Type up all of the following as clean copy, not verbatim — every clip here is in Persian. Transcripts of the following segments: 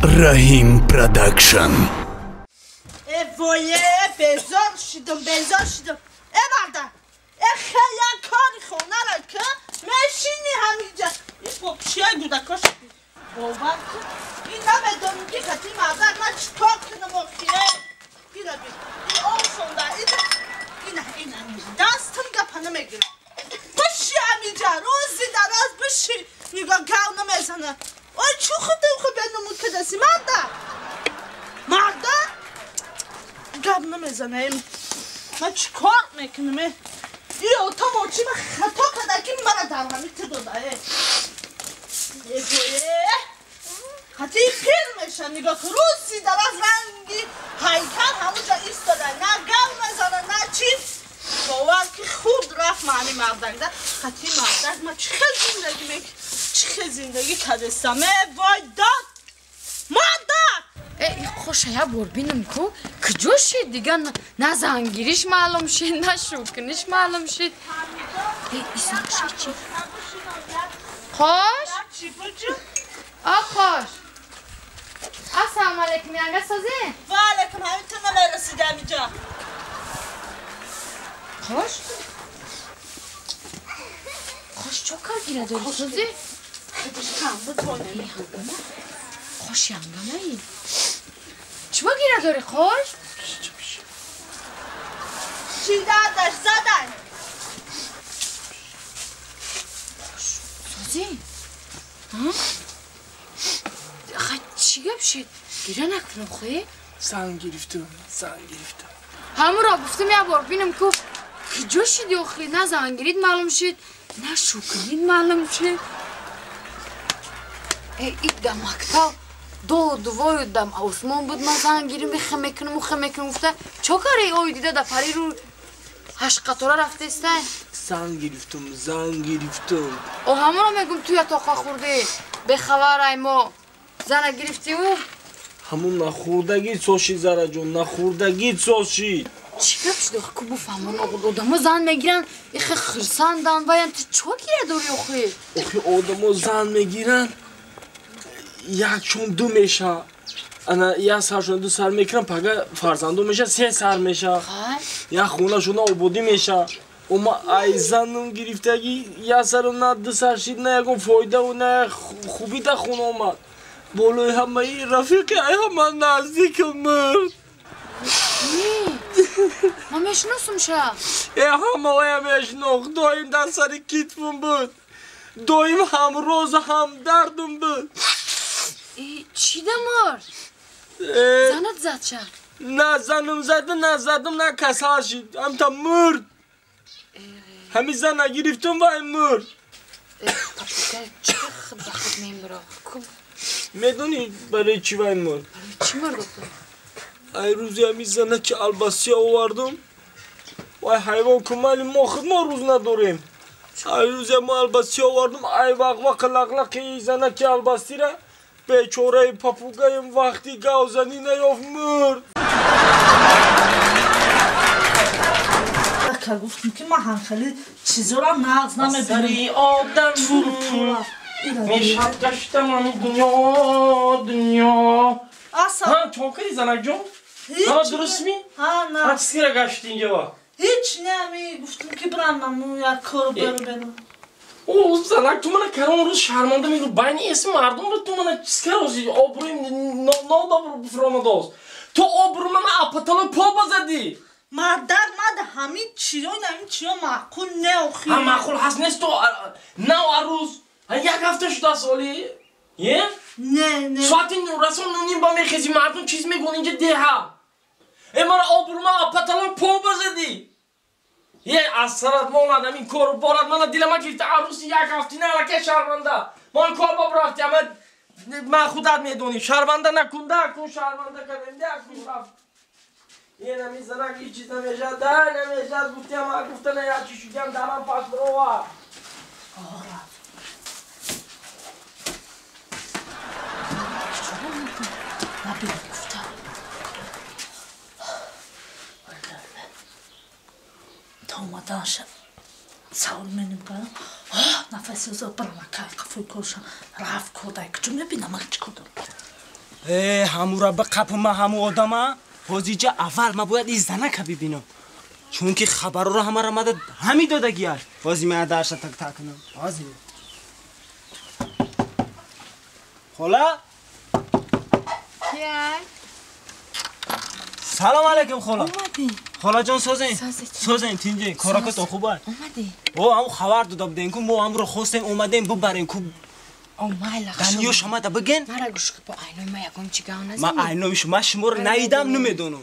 Rahim Production. وایه بزار شدم مرده خیلی کاری خونه را که مشینی همینجا این با چیه گودکاش باور کن این نمیدونم که کتی مردر من چطور کنم آخیه این را بید این آن شونده این همینجا دستم گپا نمیگیرم بشی همینجا روزی دراز بشی نگاه گاو نمیزنه آی چو خود بینمون که دستی مرده گپ نمیزنه من چی کار میکنم این اتومبیل من خطا کرده که مرا در همین داده حتی پیر میشه نگاه که روزی در از رنگی هیکل همونجا ایستاده نه گل میزنه نه چی باور که خود رفت معنی مردک ده حتی مردک من چه زندگی کردستم وای داد مردک خوش یا بربینم کو کجا شد دیگه نه زنگیریش معلوم شد نه شوکنش معلوم شد ایسان شد چی؟ خوش؟ خوش السلام علیکم یانگه سازی؟ و علیکم همینطور من رسیدم اینجا خوش چو کار گیره داری سازی؟ خوش یانگه نایی چی با گیره داری خوش؟ چی دردش زدن؟ سازی؟ خیلی چی گپ شد؟ گیره نکنم خوی؟ زن گرفتم همون را گفتم یه بار بینم که کجا شدی آخی نه زنگیرید معلوم شد نه شوکنید معلوم شد ای در مکتب دوای دم آسمان بود من زنگیری میکنم گفته چه کاری اوی دیده در پری رو هشت قطاره رفته است زن گرفتم او همون را میگم توی اتاقا خورده به خبر ای ما زن گرفتی او همون نخوردگی سوشی زره جون نخوردگی سوشی چی گپ شده آخه که بفهمون آدم زن میگیرن ایخه خرسندن باید چه گیره داری آخه آدم زن میگیرن یک چون دو میشه انا یک سرشون دو سر میکنن پگه فرزندو میشه سه سر میشه یک خونه شونه آبودی میشه اما ای زنم گرفتگی یک سر و نه دو سر شید نه یکم فایده و نه خوبی در خونه آمد بالای همه ای رفیقی ای همه نزدیک مرد من میشناسم شه ای همه ای میشناخت دایم در سر کتفم بود دایم هم روز هم دردم بود چی دمار؟ زنت زد شه؟ نه زنم زده نه زدم نه کسر شد هم تا مرد همین زن نگرفتم و این مرد چه خود میم برا میدونی برای چی و این مرد؟ برای چی مرد ای روزی همین زنه که الباسی آوردم و حیوان کمالی ما خود ما روز نداریم ای روزی ما الباسی آوردم ای وقت لقلق ای زنه که الباسی را بیچاره پاپوگایم وقتی گوزنی نیافت مرد که گفتم که من خیلی چیزا را نغز نمیبینم سری آدم میشد گشتم آنی دنیا اصلا چون کردی زنک جون؟ درست می؟ نه چیزی را گشتی اینجا هیچ نمی گفتم که برم یک کار برم او زنک تو منو کردم اون روز شرمنده میگو بین اسم مردم رو تو منو چیز کردی آبرویم نادابرو بفرامده است تو آبرو من اپتال پا بزدی مادر همین چیو معقول نه آخی هم معقول هست نیست تو نه روز یک هفته شده سالی یه؟ نه ساعتی رسول نونیم با میخیزی مردم چیز میگون اینجا ده ای من آبرو من اپتال پا بزدی یه از سرت ما اومدم این کار بارد من دیل ما گرفته عروسی یک هفته نه لکه شرمنده ما این کار با رفتیم من خودت میدونی شرمنده نکنده کن شرمنده کننده کن رفت یه نمیزنم یه چیز نمیشد در نمیشد گفتیم من گفتن یا چی شدیم درم پس برو تا اومدن شد سوال منیم کنم نفسی از برم که قفوی کشم رفت کردن که چون میبینم من چی کردم همون را به قپ ما همون آدم حاجی اول ما باید این زنک ببینم چون که خبر رو همه را مدد همی دادگی هست حاجی من درش تک تک کنم حاجی خلا کیای؟ سلام علیکم خلا اومدی؟ خلا جان سازین تینجه کارا تو خوبه اومدی؟ او همون خبر داده بودین که ما هم رو خواستیم اومدیم ببریم که اومای دنیو شما دا بگین مرا گوش که با عینای ما یکم چیگاه نزدی ما عینایش ما شما رو نیدم نمیدونم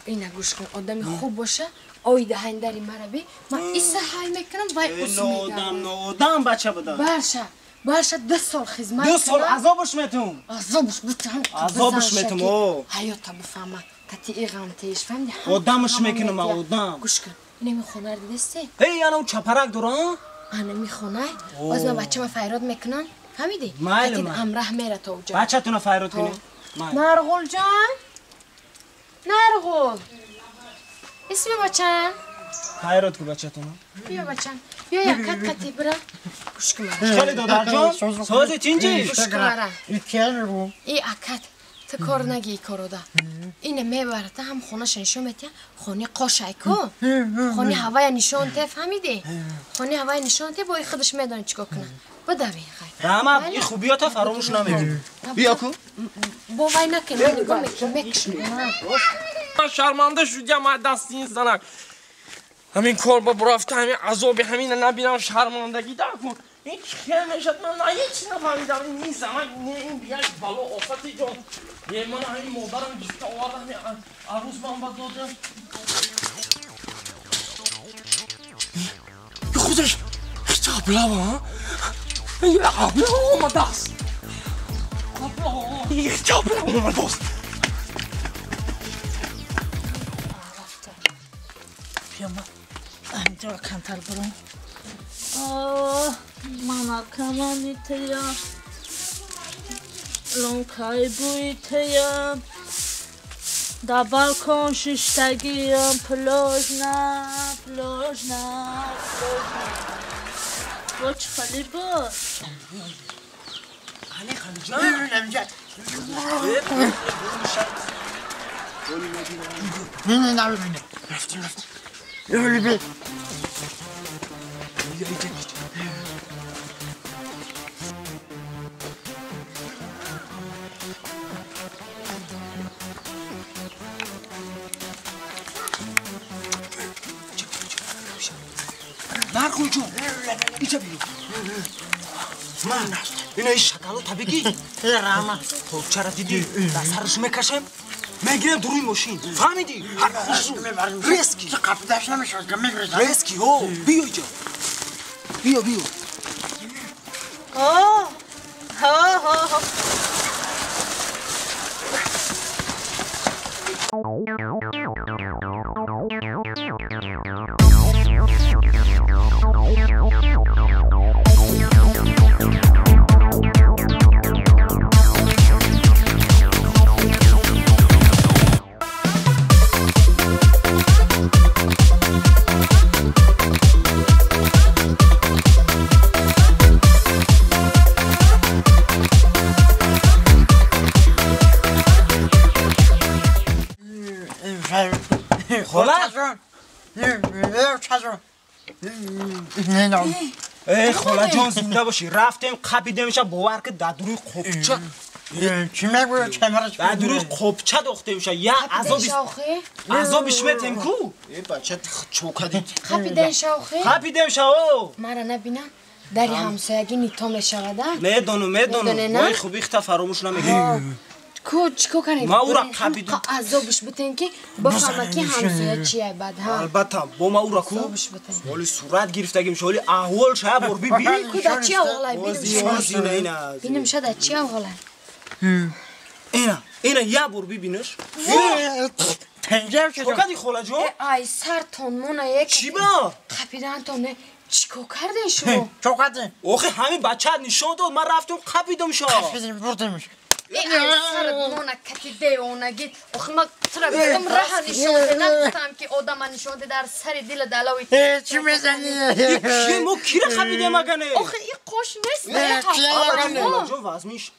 اینا گوش کن آدم خوب باشه آی دهندری مرا بی من ایسا های میکنم وای قسم میدم نودم بچه بده باشه 2 سال خدمت 2 سال عذابش میتونم عذابش بتونم عذابش میتونم حیاتا بفهمه کتی ایغام تیش فهمیدی آدمش میکنم آدم گوش کن اینه میخونه رو دیدستی هی انا اون چپرک دارم آنه میخونه باز من بچه ما فیراد میکنن فهمیدی؟ مایل من امراه میره تا اونجا بچه تونو فیراد کنی نرغول جان نرغول اسم بچن فیراد کو بچه تونو بیا بچن بیا یک قطی برا گوش کن خیلی دادر جان سازی تینجی گوش کن این ای اکت تو کار نگی کارو ده اینه میبرد هم خونه نشون میتیم خونه قاشای کو خونه هوای نشون ته فهمیدی خونه هوای نشون ته با خودش میدونه چیکار کنه بده بی خیر رحمت این خوبیاتا فراموش نمیکنی بیا کو با وای نکنه نگاه میکشم من شرمنده شدم از دست این زنک همین کار با برافته همین عذاب همین نبینم شرمندگی در کن این خیلی میشد من نه هیچ نفهمیدم این زمان این بیاش بالا آفت جان یه من همین مادرم گفته آورده همین عروس من با دادم یه خودش هیچ قبله ها یه قبله آمده است قبله هیچ قبله آمده است بیام اینجا کمتر برم من کمانی تیم لونکای بوی تیم در بالکن ششتگیم پلاژ نه باچ خالی باش خالی جان رفتیم نرخون جون اینجا بیرون من اینه این شکلو تبیگی رحمت خب چرا دیدی در سرش میکشم میگیرم دروی ماشین فهمیدی هر خوشو ریسکی قفدش نمیشه که میگریزم ریسکی هو بیا اینجا بیا ها خاله جان زنده باشی رفتیم قبیدیمش باور که در دروی خوبچه چی میگوی کمرش در دروی خوبچه داخته میشه یه عذابش میتیم کو این بچه چوکدی خپیدن شوخی قبیدیم شو مرا نبینم دری همسایگی نیتا میشوده میدونم وای خوبی خطا فراموش نمیگی چیکو کنید ما او را قبیدم عذابش بتین که بفهمه که همسایه چیه بعد ها البته با ما او را کو عذابش بتین ولی صورت گرفتگیم شولی احوال شب بر بی کدا چی اولای بینم شده چی اولای اینا یه بر ببینش پنجر شد چوکدی خاله جان ای سر تون مونه یک چی با خپیدن تونه چیکو کردین شما چوکدی آخه همین بچه نشان داد من رفتم قبیدم شو خفیدیم بردیمش ای سر مونه کتی دیونگی آخه ما ترا بیدم راه نشانده نگفتم که آدم نشانده در سر دل دلاوی چی میزنی؟ کی مو کی را خبیده مگنه آخه این قوش نیست چی خاله جان وزمیش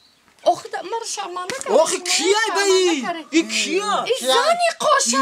آخه مرا شرمنده کرد آخه کیه بایی؟ این کیه؟ ای زنی قاشه